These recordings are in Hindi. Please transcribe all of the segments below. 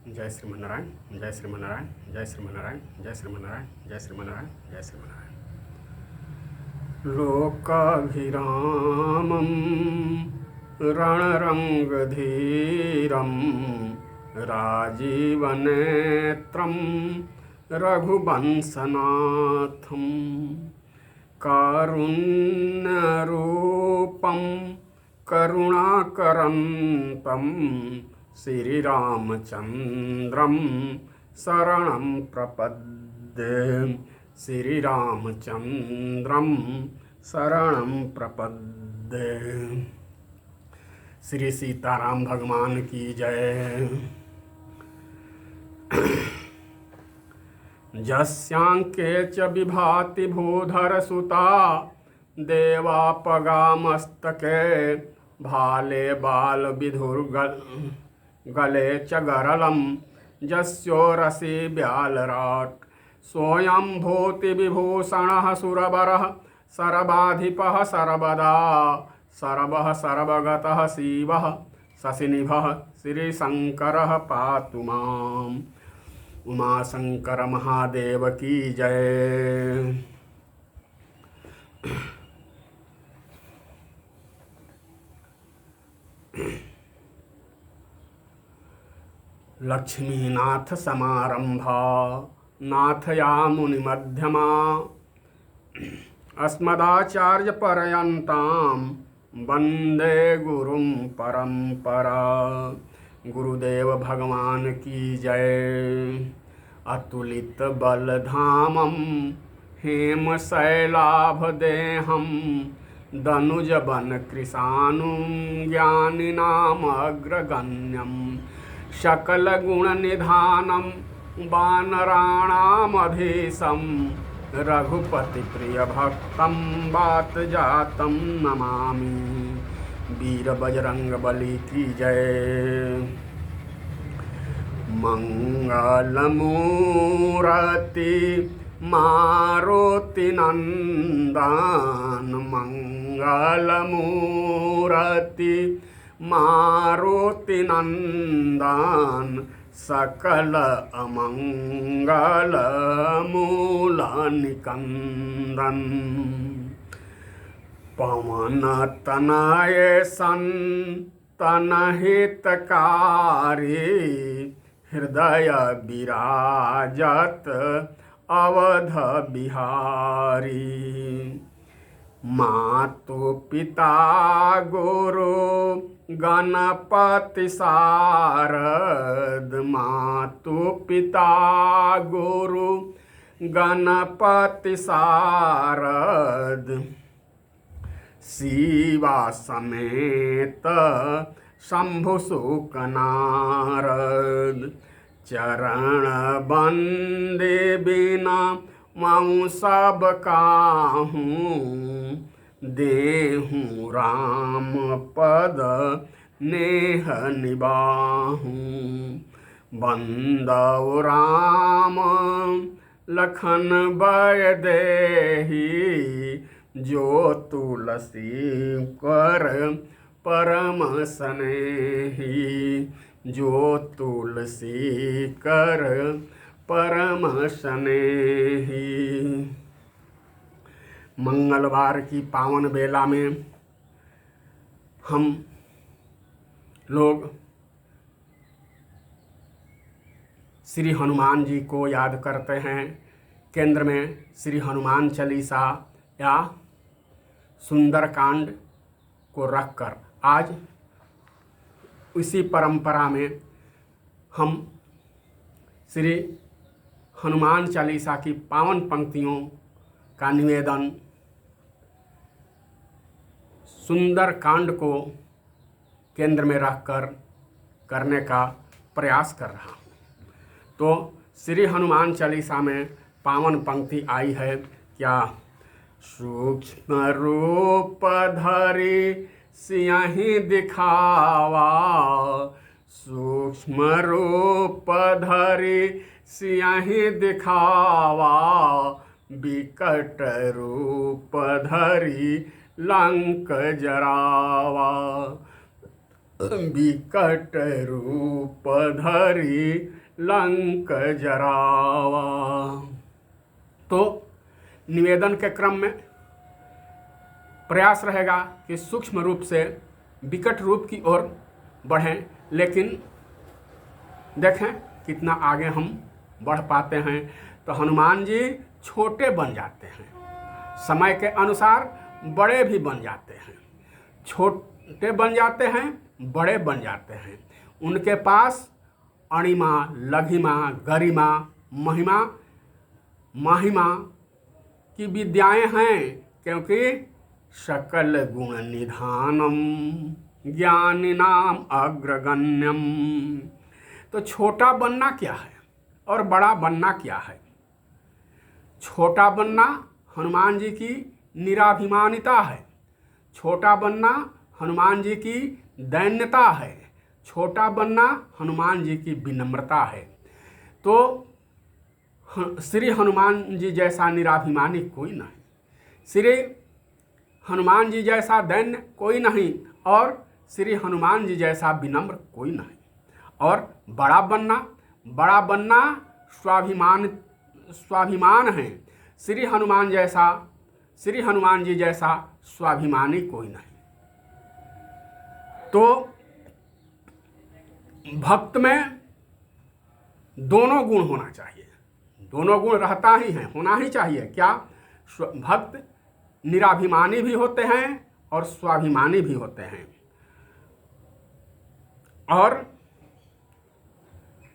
जय श्रीमन्नारायण, जय श्रीमन्नारायण, जय श्रीमन्नारायण, जय श्रीमन्नारायण, जय श्रीमन्नारायण, जय श्रीमन्नारायण। लोकाभिरामं रणरङ्गधीरं राजीवनेत्रं रघुवंशनाथं कारुण्यरूपं करुणाकरन्तं श्रीरामचन्द्रं शरणं प्रपद्ये। श्रीरामचन्द्रं शरणं प्रपद्ये। श्री सीताराम भगवान की जय। जस्यांके च विभाति भूधरसुता देवापगामस्तके भाले बाल गले च गरलं जस्योरसि ब्यालराट सोऽयं भूति विभूषणः सुरवरः सर्वाधिपः सर्वदा सर्वः सर्वगतः शिवः शशिनिभः श्रीशंकरः पातु माम्। उमाशंकर महादेव की जय। लक्ष्मीनाथ समारंभा नाथया मुनिमध्यमा अस्मदाचार्य पर्यन्तां वंदे गुरुं परंपरा। गुरुदेव भगवान की जय। अतुलित बलधामं हेमशैलाभदेहं दनुजवन कृशानुं ज्ञानिनामग्रगण्यं सकलगुणनिधानं वानराणामधीशं रघुपतिप्रियभक्तं वातजातं नमामि। वीर बजरंगबली की जय। मंगलमूर्ति मारुति नंदन मंगलमूर्ति मारुति नंदन सकल अमंगल मूल निकंदन पवन तनय संतन हितकारी हृदय विराजत अवध बिहारी। मातु पिता गुरु गणपति शारद मातु पिता गुरु गणपति शारद शिवा समेत शंभु सुख नारद चरण बंदे बिना मऊ सब काहूँ देहूँ राम पद नेह निबाहूँ। बंदव राम लखन बय देही जो तुलसी कर परम स्नेही जो तुलसी कर परम स्नेही। मंगलवार की पावन बेला में हम लोग श्री हनुमान जी को याद करते हैं। केंद्र में श्री हनुमान चालीसा या सुंदरकांड को रखकर आज उसी परंपरा में हम श्री हनुमान चालीसा की पावन पंक्तियों का निवेदन सुंदरकांड को केंद्र में रखकर करने का प्रयास कर रहा हूँ। तो श्री हनुमान चालीसा में पावन पंक्ति आई है क्या। सूक्ष्म रूप धरि सियहि दिखावा सूक्ष्म रूप धरि सियहि दिखावा विकट रूप धरि लंक जरावा। विकट रूप धरि लंक जरावा। तो निवेदन के क्रम में प्रयास रहेगा कि सूक्ष्म रूप से विकट रूप की ओर बढ़ें, लेकिन देखें कितना आगे हम बढ़ पाते हैं। तो हनुमान जी छोटे बन जाते हैं, समय के अनुसार बड़े भी बन जाते हैं, छोटे बन जाते हैं, बड़े बन जाते हैं। उनके पास अणिमा, लघिमा, गरिमा, महिमा, महिमा की विद्याएं हैं, क्योंकि सकल गुण निधानम ज्ञानिनाम अग्रगण्यम। तो छोटा बनना क्या है और बड़ा बनना क्या है? छोटा बनना हनुमान जी की निराभिमानिता है, छोटा बनना हनुमान जी की दैन्यता है, छोटा बनना हनुमान जी की विनम्रता है। तो श्री हनुमान जी जैसा निराभिमानी कोई नहीं, श्री हनुमान जी जैसा दैन्य कोई नहीं, और श्री हनुमान जी जैसा विनम्र कोई नहीं। और बड़ा बनना स्वाभिमान है। श्री हनुमान जी जैसा स्वाभिमानी कोई नहीं। तो भक्त में दोनों गुण होना चाहिए, दोनों गुण रहता ही है, होना ही चाहिए। क्या? भक्त निराभिमानी भी होते हैं और स्वाभिमानी भी होते हैं। और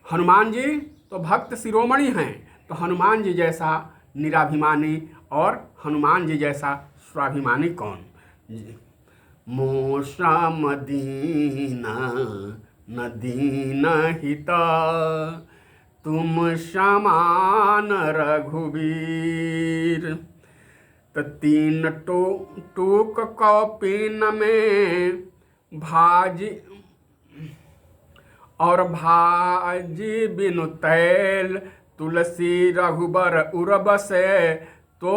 हनुमान जी तो भक्त शिरोमणि हैं, तो हनुमान जी जैसा निराभिमानी और हनुमान जी जैसा स्वाभिमानी कौन? मोषम दीना न दीन हिता तुम समान रघुवीर। तो तीन टूक कौपीन में भाजी और भाजी बिनु तैल तुलसी रघुबर उर्वसे। तो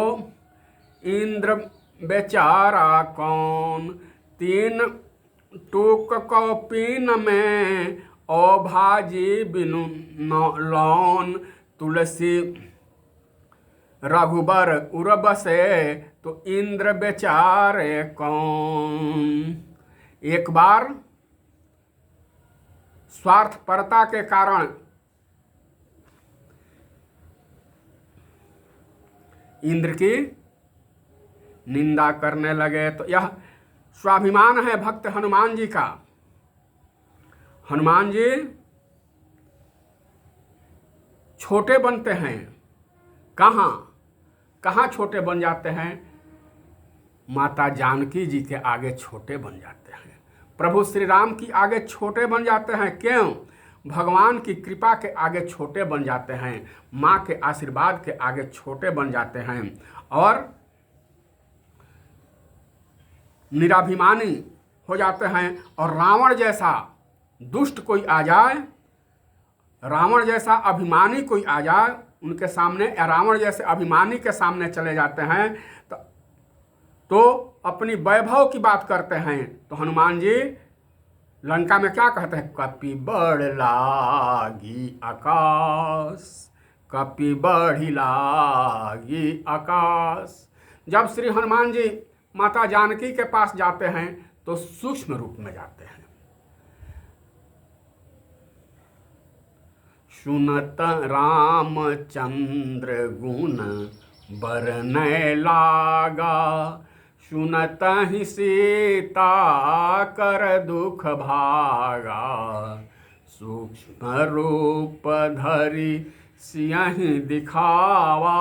इंद्र बेचारा कौन? तीन टूक कौपीन में ओ भाजी बिनु लौन तुलसी रघुबर उर्वसे। तो इंद्र बेचारे कौन? एक बार स्वार्थपरता के कारण इंद्र की निंदा करने लगे। तो यह स्वाभिमान है भक्त हनुमान जी का। हनुमान जी छोटे बनते हैं। कहाँ छोटे बन जाते हैं? माता जानकी जी के आगे छोटे बन जाते हैं, प्रभु श्री राम की आगे छोटे बन जाते हैं। क्यों? भगवान की कृपा के आगे छोटे बन जाते हैं, माँ के आशीर्वाद के आगे छोटे बन जाते हैं। और निराभिमानी हो जाते हैं। और रावण जैसा दुष्ट कोई आ जाए, रावण जैसा अभिमानी कोई आ जाए उनके सामने, या रावण जैसे अभिमानी के सामने चले जाते हैं तो अपनी वैभव की बात करते हैं। तो हनुमान जी लंका में क्या कहते हैं? कपि बढ़ लागी आकाश, कपि बढ़ी लागी आकाश। जब श्री हनुमान जी माता जानकी के पास जाते हैं तो सूक्ष्म रूप में जाते हैं। सुनत रामचंद्र गुण बरनै लागा, सुनत ही सीता कर दुख भागा। सूक्ष्म रूप धरि सियहि दिखावा।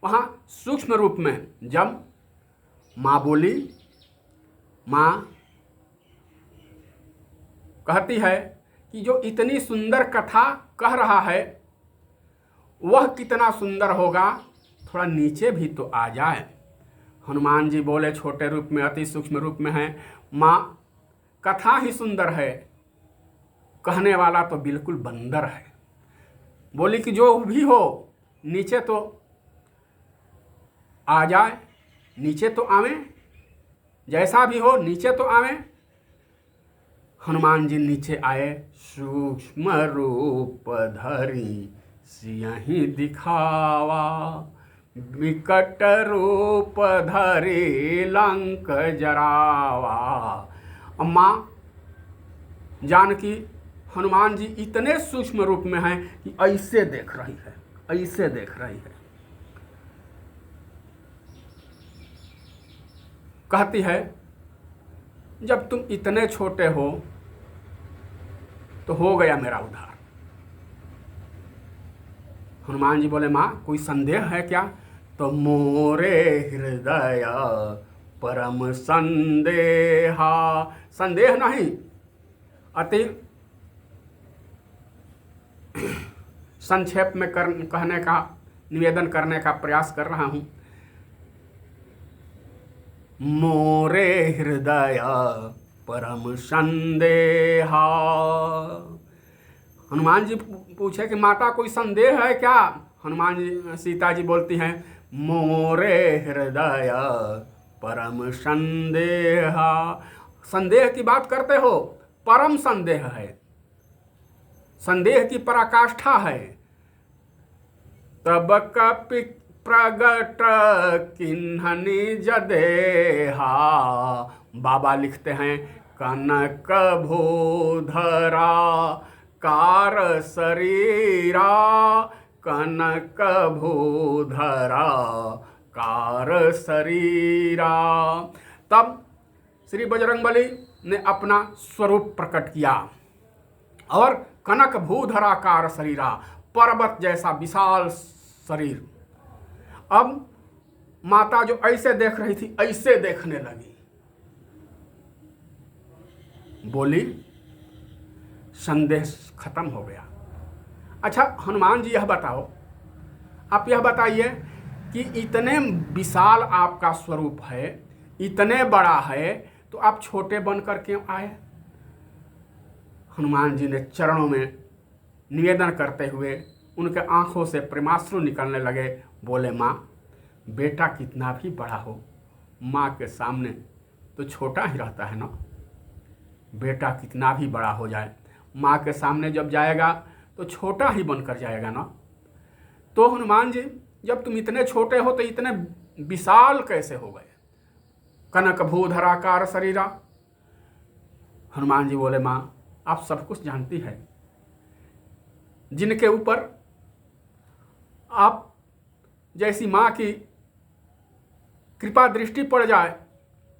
वहाँ सूक्ष्म रूप में जब माँ बोली, माँ कहती है कि जो इतनी सुंदर कथा कह रहा है वह कितना सुंदर होगा, थोड़ा नीचे भी तो आ जाए। हनुमान जी बोले छोटे रूप में, अति सूक्ष्म रूप में है। माँ कथा ही सुंदर है, कहने वाला तो बिल्कुल बंदर है। बोली कि जो भी हो नीचे तो आ जाए, नीचे तो आवे, जैसा भी हो नीचे तो आवे। हनुमान जी नीचे आए, सूक्ष्म रूप धरी सियहि दिखावा, विकट रूप धरी लंक जरावा। अम्मा जानकी हनुमान जी इतने सूक्ष्म रूप में हैं कि ऐसे देख रही है, ऐसे देख रही है। कहती है जब तुम इतने छोटे हो तो हो गया मेरा उद्धार। हनुमान जी बोले माँ कोई संदेह है क्या? तो मोरे हृदय परम संदेहा, संदेह नहीं, अति संक्षेप में कहने का निवेदन करने का प्रयास कर रहा हूं। मोरे हृदय परम संदेहा। हनुमान जी पूछे कि माता कोई संदेह है क्या? हनुमान जी सीता जी बोलती हैं मोरे हृदय परम संदेहा। संदेह की बात करते हो, परम संदेह है, संदेह की पराकाष्ठा है। तब कपि प्रगट किन्हनि जदेहा। बाबा लिखते हैं कनक भूधरा कार शरीरा, कनक भूधरा कार शरीरा। तब श्री बजरंगबली ने अपना स्वरूप प्रकट किया और कनक भूधराकार शरीरा, पर्वत जैसा विशाल शरीर। अब माता जो ऐसे देख रही थी ऐसे देखने लगी, बोली संदेह खत्म हो गया। अच्छा हनुमान जी यह बताओ, आप यह बताइए कि इतने विशाल आपका स्वरूप है, इतने बड़ा है, तो आप छोटे बनकर क्यों आए? हनुमान जी ने चरणों में निवेदन करते हुए उनके आंखों से प्रेमाश्रु निकलने लगे। बोले माँ बेटा कितना भी बड़ा हो माँ के सामने तो छोटा ही रहता है ना। बेटा कितना भी बड़ा हो जाए माँ के सामने जब जाएगा तो छोटा ही बनकर जाएगा ना। तो हनुमान जी जब तुम इतने छोटे हो तो इतने विशाल कैसे हो गए? कनक भूधराकार शरीरा। हनुमान जी बोले माँ आप सब कुछ जानती है, जिनके ऊपर आप जैसी माँ की कृपा दृष्टि पड़ जाए,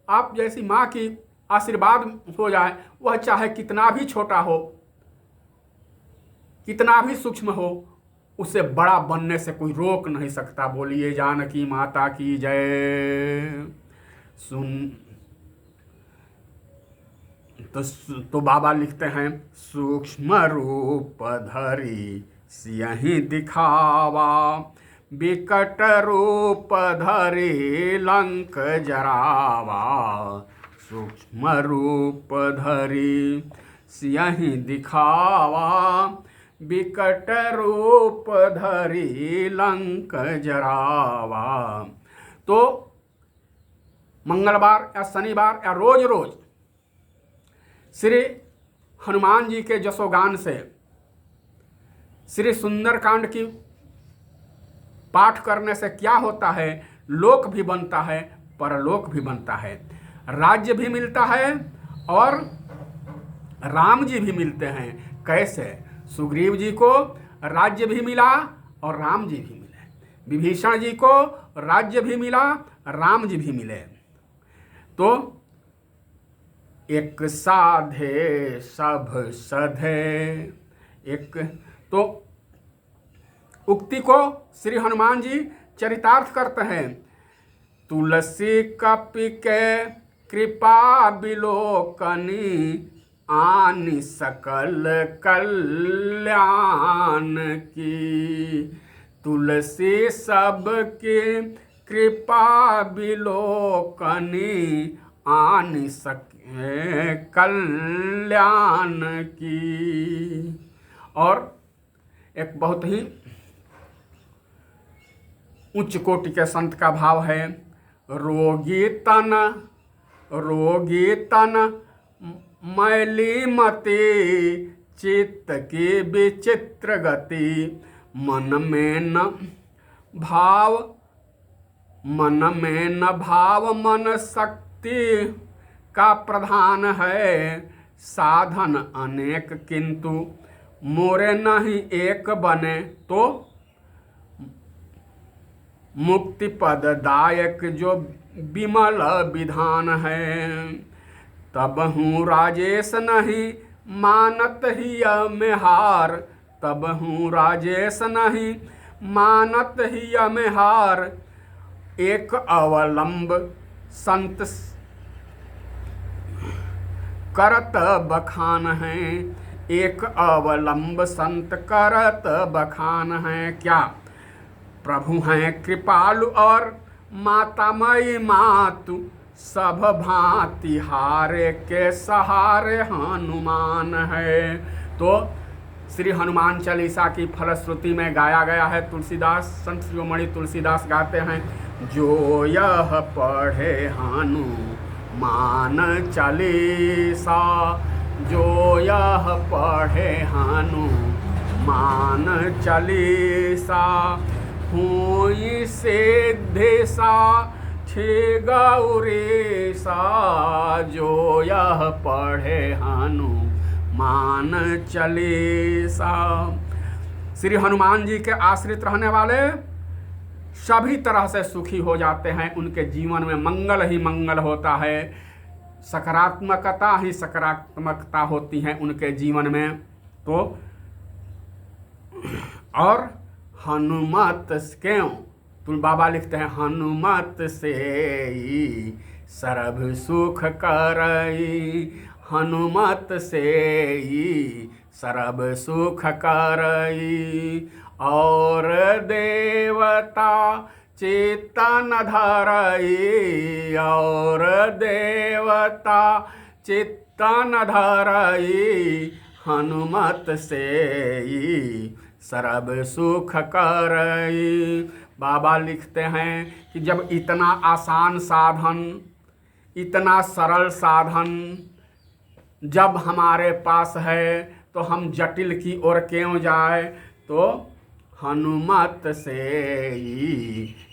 आप जैसी माँ की आशीर्वाद हो जाए, वह चाहे कितना भी छोटा हो, कितना भी सूक्ष्म हो, उसे बड़ा बनने से कोई रोक नहीं सकता। बोलिए जानकी माता की जय। सुन तो बाबा लिखते हैं सूक्ष्म रूप धरी सियहि दिखावा, विकट रूप धरी लंक जरावा। सूक्ष्म रूप धरी सियहि दिखावा, विकट रूप धरी लंक जरावा। तो मंगलवार या शनिवार या रोज रोज श्री हनुमान जी के जसोगान से श्री सुंदरकांड की पाठ करने से क्या होता है? लोक भी बनता है, परलोक भी बनता है, राज्य भी मिलता है और राम जी भी मिलते हैं। कैसे? सुग्रीव जी को राज्य भी मिला और राम जी भी मिले, विभीषण जी को राज्य भी मिला, राम जी भी मिले। तो एक साधे सब सधे, एक तो उक्ति को श्री हनुमान जी चरितार्थ करते हैं। तुलसी कपि के कृपा बिलोकनी, आनि सकल कल्याण की। तुलसी सबके कृपा बिलोकनी, आनि सके कल्याण की। और एक बहुत ही उच्च कोटि के संत का भाव है, रोगी तन मैली मति चित्त की विचित्र गति, मन में न भाव मन शक्ति का प्रधान है। साधन अनेक किंतु मोरे नहीं एक बने, तो मुक्ति पददायक जो विमल विधान है। तब हूँ राजेश नहीं मानत ही में हार, तब हूँ राजेश नहीं मानत ही में हार। एक अवलंब संत करत बखान है, एक अवलंब संत करत बखान है। क्या प्रभु हैं कृपालु और मातामयी मातु, सब भांति हारे के सहारे हनुमान है। तो श्री हनुमान चालीसा की फलश्रुति में गाया गया है। तुलसीदास, संत शिरोमणि तुलसीदास गाते हैं, जो यह पढ़े हनुमान चालीसा, जो यह पढ़े हनुमान चालीसा, हुई सिद्धि सा छे गौरी सा। जो यह पढ़े हनुमान चालीसा। श्री हनुमान जी के आश्रित रहने वाले सभी तरह से सुखी हो जाते हैं। उनके जीवन में मंगल ही मंगल होता है, सकारात्मकता ही सकारात्मकता होती है उनके जीवन में। तो और हनुमत क्यों, तुम बाबा लिखते हैं, हनुमत से सर्व सुख करई, हनुमत से सर्व सुख करई। और देवता चेतन धरई, और देवता चित्तन धरई, हनुमत से सर्व सुख करई। बाबा लिखते हैं कि जब इतना आसान साधन, इतना सरल साधन जब हमारे पास है, तो हम जटिल की ओर क्यों जाए। तो हनुमत से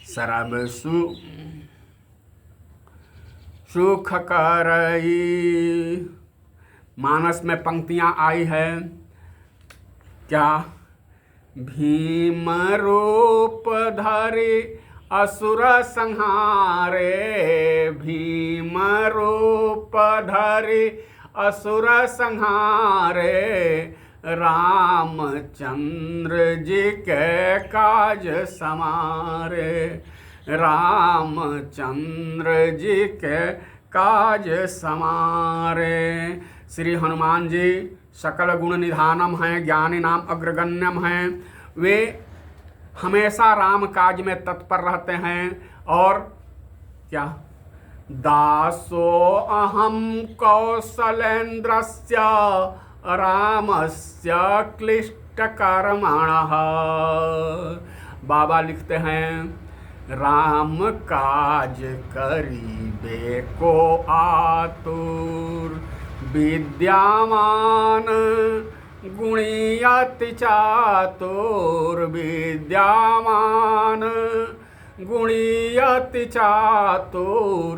सर्व सुख करई। मानस में पंक्तियां आई है क्या, भीम रूप धरि असुर संहारे, भीम रूप धरि असुर संहारे, रामचंद्र जी के काज समारे, रामचंद्र जी के काज समारे। श्री हनुमान जी सकल गुण निधानम हैं, ज्ञानी नाम अग्रगण्यम हैं। वे हमेशा राम काज में तत्पर रहते हैं। और क्या, दासो अहम कौशलेन्द्रस्य रामस्य क्लिष्ट कर्मणः। बाबा लिखते हैं, राम काज करीबे को आतुर, विद्यामान गुणी अति चातुर, विद्यामान गुणी अति चातुर,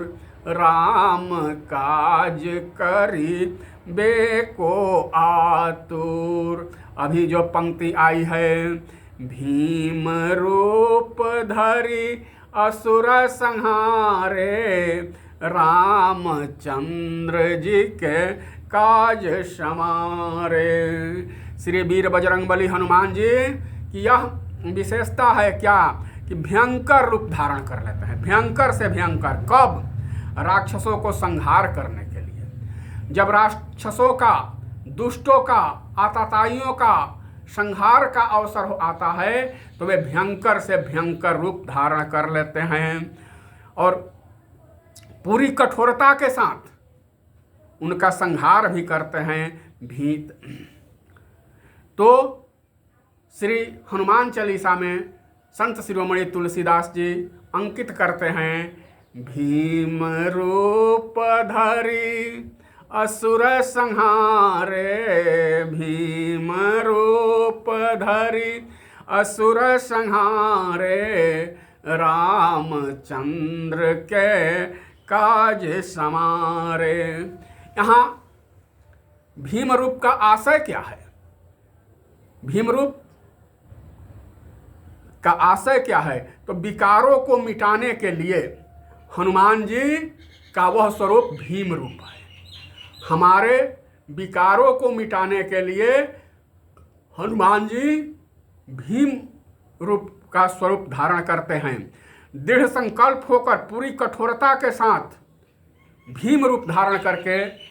राम काज करी बेको आतुर। अभी जो पंक्ति आई है, भीम रूप धरि असुर संहारे, रामचंद्र जी के काज समारे। श्री वीर बजरंगबली हनुमान जी की यह विशेषता है क्या, कि भयंकर रूप धारण कर लेते हैं। भयंकर से भयंकर कब, राक्षसों को संहार करने के लिए। जब राक्षसों का, दुष्टों का, आतताइयों का संहार का अवसर आता है, तो वे भयंकर से भयंकर रूप धारण कर लेते हैं और पूरी कठोरता के साथ उनका संहार भी करते हैं। भीत तो श्री हनुमान चालीसा में संत शिरोमणि तुलसीदास जी अंकित करते हैं, भीम रूप धरि असुर संहारे, भीम रूप धरि असुर संहारे, रामचंद्र के काज समारे। यहाँ भीम रूप का आशय क्या है? भीम रूप का आशय क्या है? तो विकारों को मिटाने के लिए हनुमान जी का वह स्वरूप भीम रूप है। हमारे विकारों को मिटाने के लिए हनुमान जी भीम रूप का स्वरूप धारण करते हैं। दृढ़ संकल्प होकर पूरी कठोरता के साथ भीम रूप धारण करके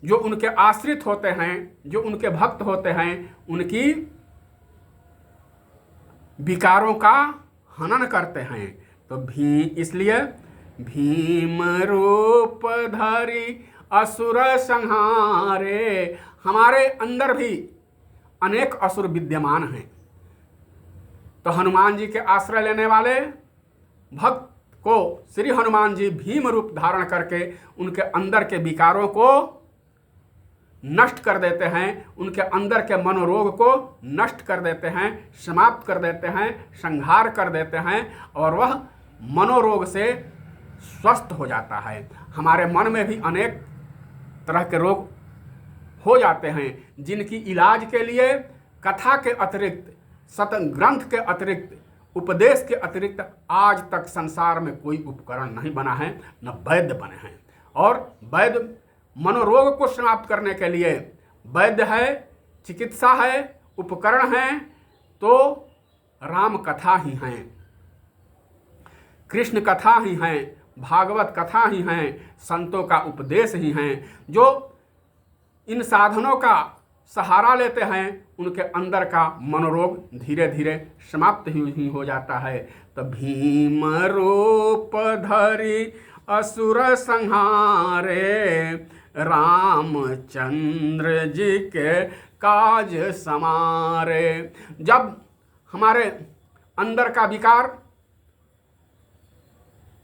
जो उनके आश्रित होते हैं, जो उनके भक्त होते हैं, उनकी विकारों का हनन करते हैं। तो इसलिए भीम रूप धरि असुर संहारे। हमारे अंदर भी अनेक असुर विद्यमान हैं, तो हनुमान जी के आश्रय लेने वाले भक्त को श्री हनुमान जी भीम रूप धारण करके उनके अंदर के विकारों को नष्ट कर देते हैं, उनके अंदर के मनोरोग को नष्ट कर देते हैं, समाप्त कर देते हैं, संहार कर देते हैं और वह मनोरोग से स्वस्थ हो जाता है। हमारे मन में भी अनेक तरह के रोग हो जाते हैं, जिनकी इलाज के लिए कथा के अतिरिक्त, सतग्रंथ के अतिरिक्त, उपदेश के अतिरिक्त आज तक संसार में कोई उपकरण नहीं बना है, न वैद्य बने हैं। और वैद्य मनोरोग को समाप्त करने के लिए वैद्य है, चिकित्सा है, उपकरण है, तो राम कथा ही हैं, कृष्ण कथा ही हैं, भागवत कथा ही हैं, संतों का उपदेश ही हैं। जो इन साधनों का सहारा लेते हैं उनके अंदर का मनोरोग धीरे धीरे समाप्त ही हो जाता है। तो भीम रूप धरि असुर संहारे, रामचंद्र जी के काज समारे। जब हमारे अंदर का विकार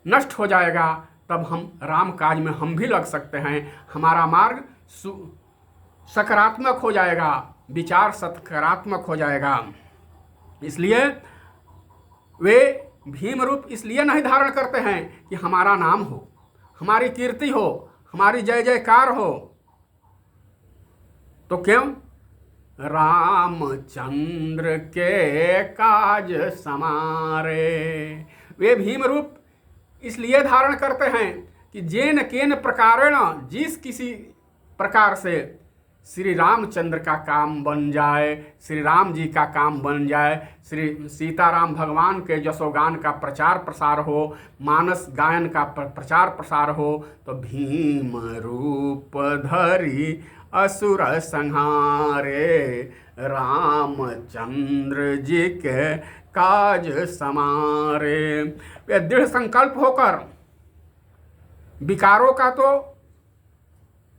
नष्ट हो जाएगा तब हम राम काज में हम भी लग सकते हैं। हमारा मार्ग सकारात्मक हो जाएगा, विचार सकारात्मक हो जाएगा। इसलिए वे भीम रूप इसलिए नहीं धारण करते हैं कि हमारा नाम हो, हमारी कीर्ति हो, हमारी जय जयकार हो। तो क्यों? रामचंद्र के काज समारे। वे भीम रूप इसलिए धारण करते हैं कि जेन केन प्रकारेण, जिस किसी प्रकार से श्री रामचंद्र का काम बन जाए, श्री राम जी का काम बन जाए, श्री सीताराम भगवान के जसोगान का प्रचार प्रसार हो, मानस गायन का प्रचार प्रसार हो। तो भीम रूप धरि असुर संहारे, रामचंद्र जी के काज समारे। वे दृढ़ संकल्प होकर विकारों का तो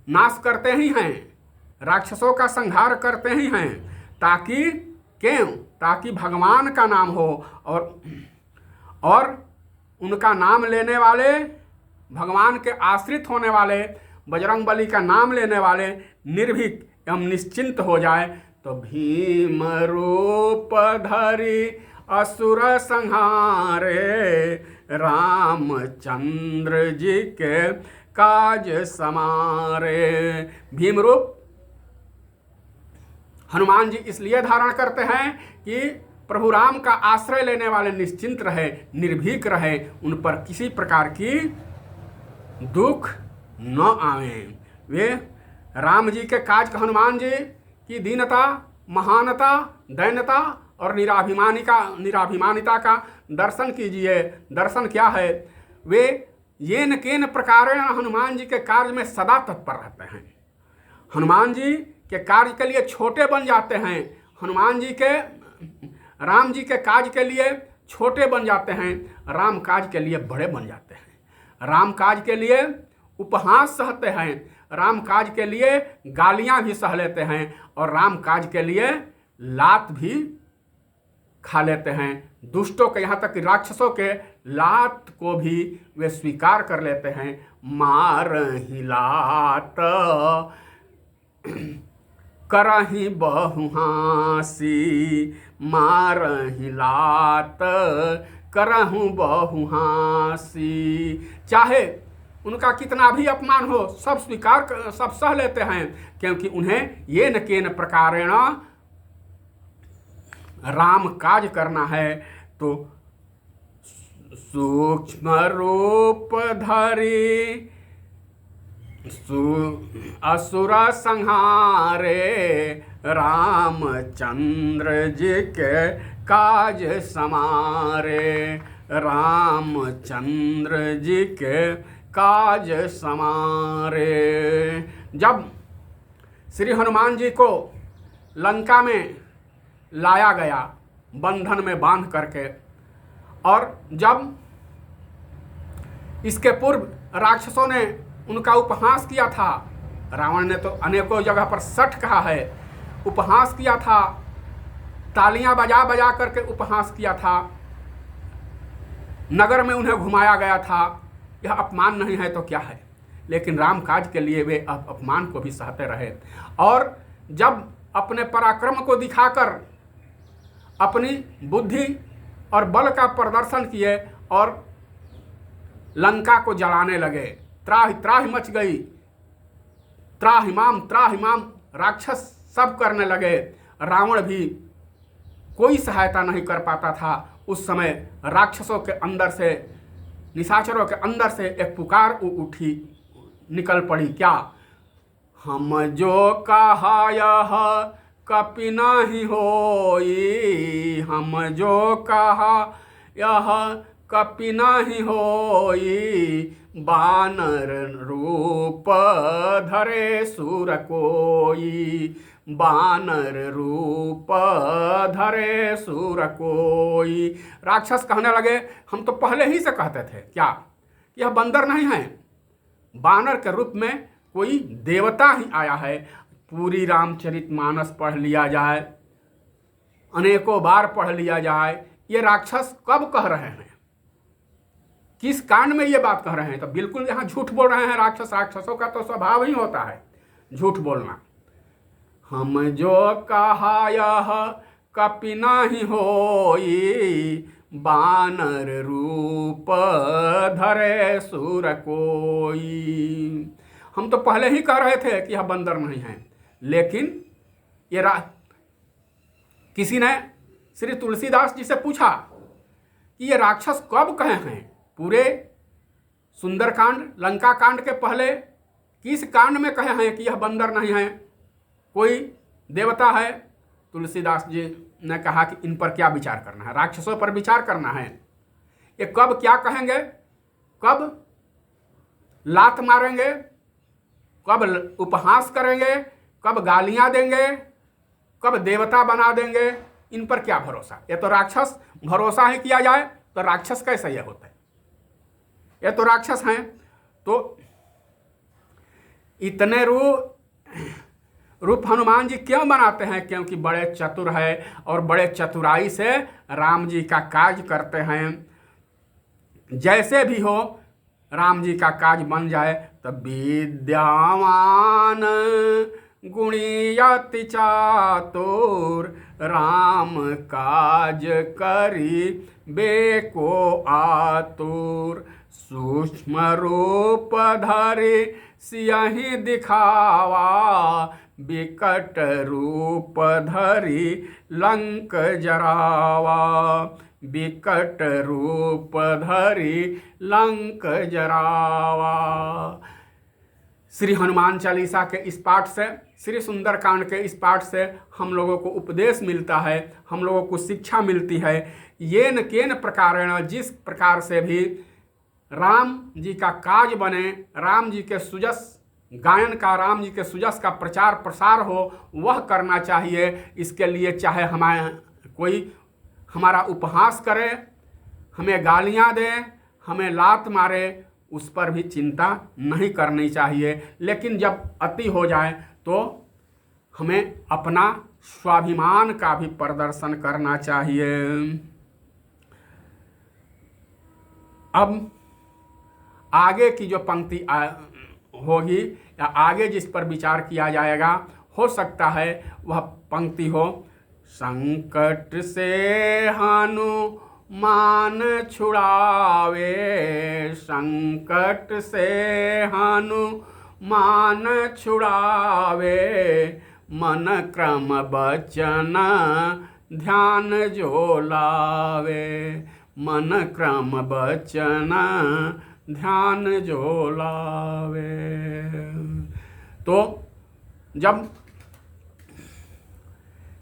नाश करते ही हैं, राक्षसों का संहार करते ही हैं, ताकि क्यों? ताकि भगवान का नाम हो और उनका नाम लेने वाले, भगवान के आश्रित होने वाले, बजरंगबली का नाम लेने वाले निर्भीक एवं निश्चिंत हो जाए। तो भीम रूप धरि असुर संहारे, रामचंद्र जी के काज समारे। भीम रूप हनुमान जी इसलिए धारण करते हैं कि प्रभु राम का आश्रय लेने वाले निश्चिंत रहे, निर्भीक रहे, उन पर किसी प्रकार की दुख न आवे। वे राम जी के काज का, हनुमान जी की दीनता, महानता, दैन्यता और निराभिमानिता का दर्शन कीजिए। दर्शन क्या है? वे येन केन प्रकारेण हनुमान जी के कार्य में सदा तत्पर रहते हैं। हनुमान जी के कार्य के लिए छोटे बन जाते हैं, हनुमान जी के, राम जी के काज के लिए छोटे बन जाते हैं, राम काज के लिए बड़े बन जाते हैं। राम काज के लिए उपहास सहते हैं, राम काज के लिए गालियां भी सह लेते हैं और राम काज के लिए लात भी खा लेते हैं। दुष्टों के, यहाँ तक कि राक्षसों के लात को भी वे स्वीकार कर लेते हैं। मारहि लात करहि बहुहासी, मारहि लात करहु बहुहासी। चाहे उनका कितना भी अपमान हो, सब सब सह लेते हैं, क्योंकि उन्हें ये न केन प्रकारेण राम काज करना है। तो सूक्ष्म रूप धरि असुर संहारे, रामचंद्र जी के काज समारे, रामचंद्र जी के काज समारे। जब श्री हनुमान जी को लंका में लाया गया बंधन में बांध करके, और जब इसके पूर्व राक्षसों ने उनका उपहास किया था, रावण ने तो अनेकों जगह पर सठ कहा है, उपहास किया था, तालियां बजा बजा करके उपहास किया था, नगर में उन्हें घुमाया गया था। यह अपमान नहीं है तो क्या है? लेकिन राम काज के लिए वे अपमान को भी सहते रहे, और जब अपने पराक्रम को दिखाकर अपनी बुद्धि और बल का प्रदर्शन किए और लंका को जलाने लगे, त्राहि त्राहि मच गई, त्राहिमाम त्राहिमाम राक्षस सब करने लगे। रावण भी कोई सहायता नहीं कर पाता था। उस समय राक्षसों के अंदर से, निशाचरों के अंदर से एक पुकार उठी, निकल पड़ी। क्या? हम जो कहा यह कपि नाही होई, हम जो कहा यह कपि नाही होई, बानर रूप धरे सुर कोई, बानर रूप धरे सुर कोई। राक्षस कहने लगे, हम तो पहले ही से कहते थे क्या यह बंदर नहीं है, बानर के रूप में कोई देवता ही आया है। पूरी रामचरितमानस पढ़ लिया जाए, अनेकों बार पढ़ लिया जाए, ये राक्षस कब कह रहे हैं, किस कांड में ये बात कह रहे हैं? तो बिल्कुल यहाँ झूठ बोल रहे हैं राक्षस। राक्षसों का तो स्वभाव ही होता है झूठ बोलना। हम जो कहा यह कपि नाही होई, बानर रूप धरे सुर कोई। हम तो पहले ही कह रहे थे कि यह बंदर नहीं है, लेकिन ये किसी ने श्री तुलसीदास जी से पूछा कि ये राक्षस कब कहे हैं? पूरे सुंदरकांड, लंका कांड के पहले किस कांड में कहे हैं कि यह बंदर नहीं है, कोई देवता है? तुलसीदास जी ने कहा कि इन पर क्या विचार करना है, राक्षसों पर विचार करना है। ये कब क्या कहेंगे, कब लात मारेंगे, कब उपहास करेंगे, कब गालियां देंगे, कब देवता बना देंगे, इन पर क्या भरोसा? ये तो राक्षस, भरोसा ही किया जाए तो राक्षस कैसे ये होते हैं? ये तो राक्षस हैं। तो इतने रूप हनुमान जी क्यों बनाते हैं? क्योंकि बड़े चतुर है और बड़े चतुराई से राम जी का काज करते हैं। जैसे भी हो राम जी का काज बन जाए तो विद्यावान गुणी अति चातुर, राम काज करी बेको आतुर, सूक्ष्म रूप धरि सियहि दिखावा, विकट रूप धरि लंक जरावा, विकट रूप धरि लंक जरावा। श्री हनुमान चालीसा के इस पाठ से, श्री सुंदरकांड के इस पाठ से हम लोगों को उपदेश मिलता है, हम लोगों को शिक्षा मिलती है। येन केन प्रकारेण, जिस प्रकार से भी राम जी का काज बने, राम जी के सुजस गायन का, राम जी के सुजस का प्रचार प्रसार हो, वह करना चाहिए। इसके लिए चाहे कोई हमारा उपहास करे, हमें गालियां दे, हमें लात मारे, उस पर भी चिंता नहीं करनी चाहिए। लेकिन जब अति हो जाए तो हमें अपना स्वाभिमान का भी प्रदर्शन करना चाहिए। अब आगे की जो पंक्ति होगी या आगे जिस पर विचार किया जाएगा, हो सकता है वह पंक्ति हो, संकट से हनुमान छुड़ावे, संकट से हनुमान छुड़ावे, मन क्रम बचन ध्यान जो लावे, मन क्रम बचन ध्यान जो लावे। तो जब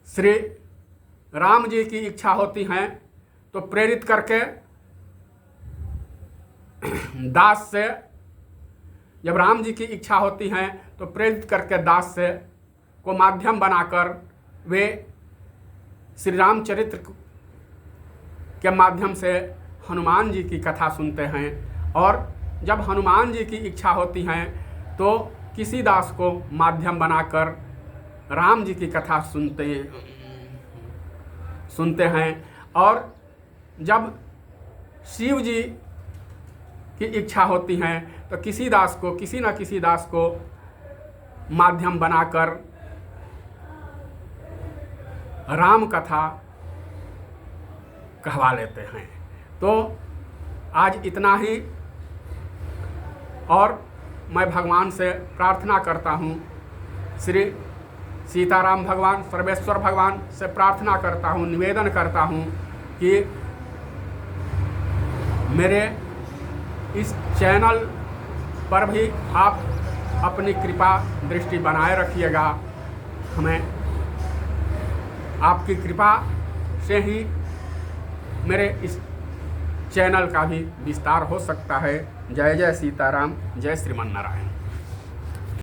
श्री राम जी की इच्छा होती है तो प्रेरित करके दास से, जब राम जी की इच्छा होती है तो प्रेरित करके दास से को माध्यम बनाकर वे श्री रामचरित्र के माध्यम से हनुमान जी की कथा सुनते हैं। और जब हनुमान जी की इच्छा होती है तो किसी दास को माध्यम बनाकर राम जी की कथा सुनते हैं। और जब शिव जी की इच्छा होती है तो किसी न किसी दास को माध्यम बनाकर राम कथा कहवा लेते हैं। तो आज इतना ही, और मैं भगवान से प्रार्थना करता हूँ, श्री सीताराम भगवान, सर्वेश्वर भगवान से प्रार्थना करता हूँ, निवेदन करता हूँ कि मेरे इस चैनल पर भी आप अपनी कृपा दृष्टि बनाए रखिएगा। हमें आपकी कृपा से ही मेरे इस चैनल का भी विस्तार हो सकता है। जय जय सीताराम, जय श्रीमन नारायण।